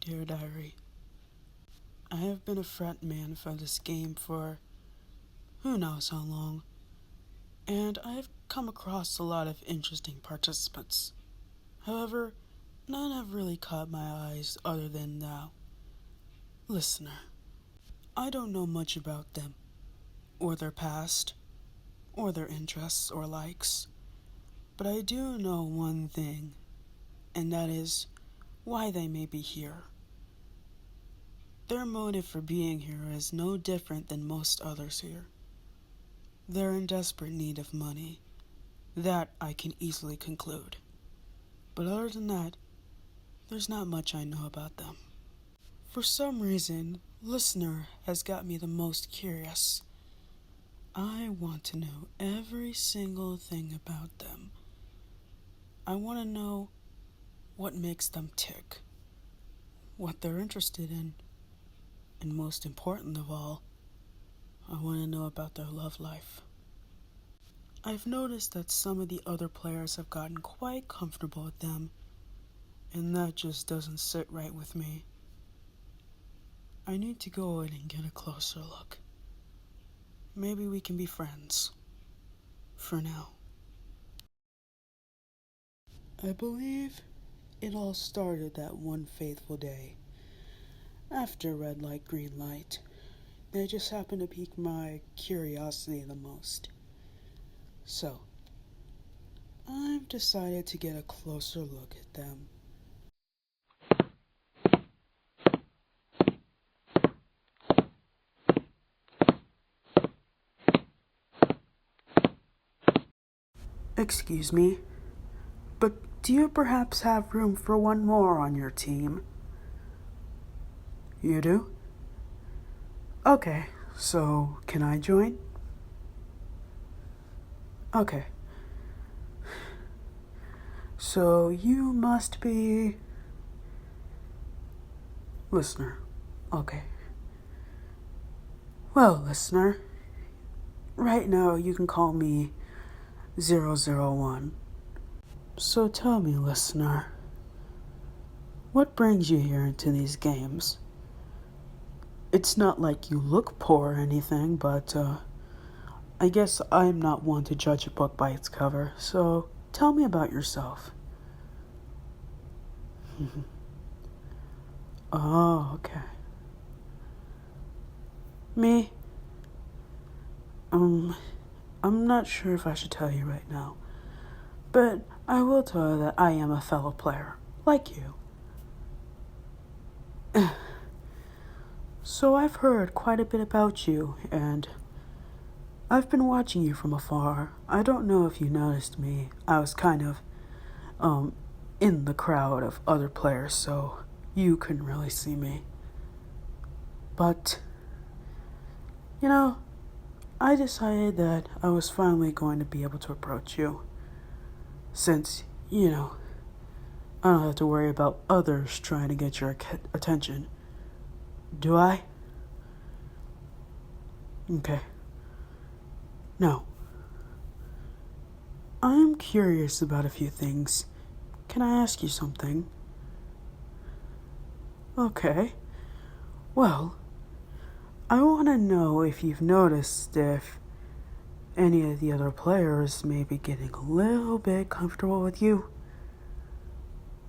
Dear Diary, I have been a frontman for this game for who knows how long, and I have come across a lot of interesting participants. However, none have really caught my eyes other than thou, listener. I don't know much about them, or their past, or their interests or likes, but I do know one thing, and that is why they may be here. Their motive for being here is no different than most others here. They're in desperate need of money. That I can easily conclude. But other than that, there's not much I know about them. For some reason, listener has got me the most curious. I want to know every single thing about them. I want to know what makes them tick, what they're interested in, and most important of all, I want to know about their love life. I've noticed that some of the other players have gotten quite comfortable with them, and that just doesn't sit right with me. I need to go in and get a closer look. Maybe we can be friends. For now. I believe it all started that one fateful day. After red light, green light, they just happened to pique my curiosity the most. So, I've decided to get a closer look at them. Excuse me, but do you perhaps have room for one more on your team? You do? Okay, so can I join? Okay. So you must be... Listener. Okay. Well, listener, right now you can call me 001. So tell me, listener, what brings you here into these games? It's not like you look poor or anything, but I guess I'm not one to judge a book by its cover, so tell me about yourself. Oh, okay. Me? I'm not sure if I should tell you right now, but I will tell you that I am a fellow player, like you. So I've heard quite a bit about you, and I've been watching you from afar. I don't know if you noticed me. I was kind of, in the crowd of other players, so you couldn't really see me. But, I decided that I was finally going to be able to approach you. Since, I don't have to worry about others trying to get your attention. Do I? Okay. Now, I'm curious about a few things. Can I ask you something? Okay. Well, I want to know if you've noticed if any of the other players may be getting a little bit comfortable with you.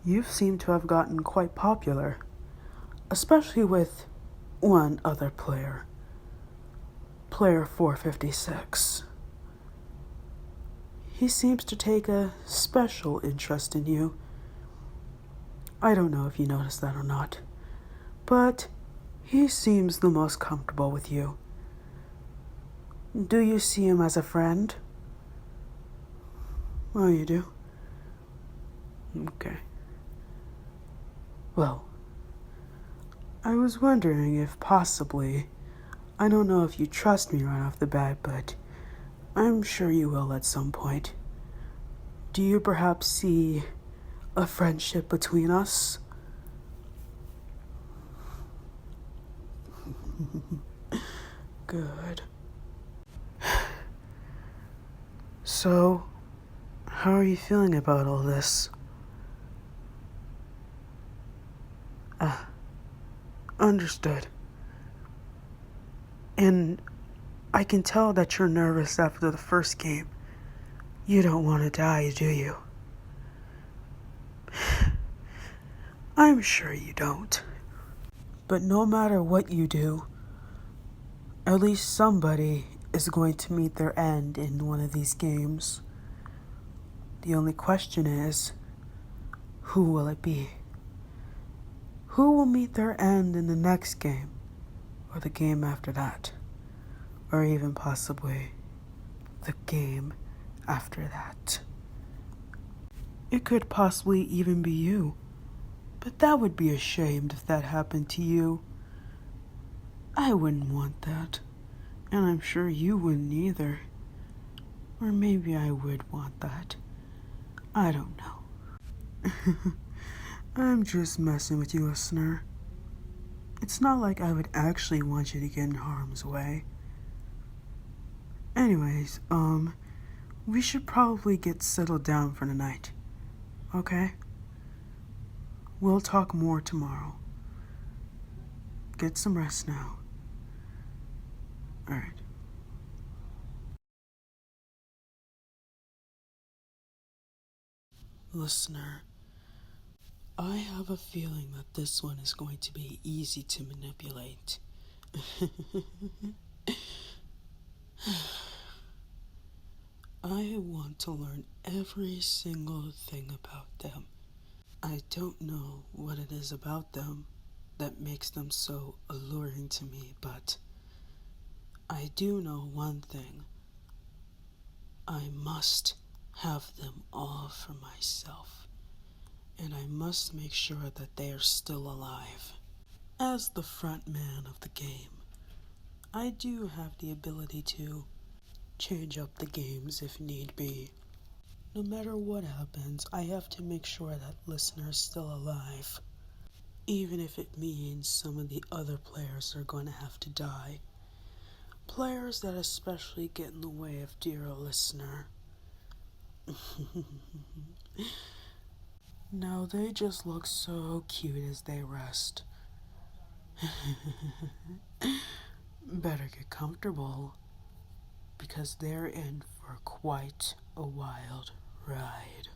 You seem to have gotten quite popular, especially with one other player. Player 456. He seems to take a special interest in you. I don't know if you noticed that or not, but he seems the most comfortable with you. Do you see him as a friend? Oh, you do? Okay. Well, I was wondering if possibly, I don't know if you trust me right off the bat, but I'm sure you will at some point. Do you perhaps see a friendship between us? Good. So, how are you feeling about all this? Understood. And I can tell that you're nervous after the first game. You don't want to die, do you? I'm sure you don't. But no matter what you do, at least somebody is going to meet their end in one of these games. The only question is, who will it be? Who will meet their end in the next game, or the game after that, or even possibly the game after that? It could possibly even be you, but that would be a shame if that happened to you. I wouldn't want that, and I'm sure you wouldn't either. Or maybe I would want that. I don't know. I'm just messing with you, listener. It's not like I would actually want you to get in harm's way. Anyways, we should probably get settled down for the night. Okay? We'll talk more tomorrow. Get some rest now. Alright. Listener, I have a feeling that this one is going to be easy to manipulate. I want to learn every single thing about them. I don't know what it is about them that makes them so alluring to me, but I do know one thing. I must have them all for myself, and I must make sure that they are still alive. As the front man of the game, I do have the ability to change up the games if need be. No matter what happens, I have to make sure that listener is still alive. Even if it means some of the other players are going to have to die. Players that especially get in the way of dear listener. Now they just look so cute as they rest. Better get comfortable, because they're in for quite a wild ride.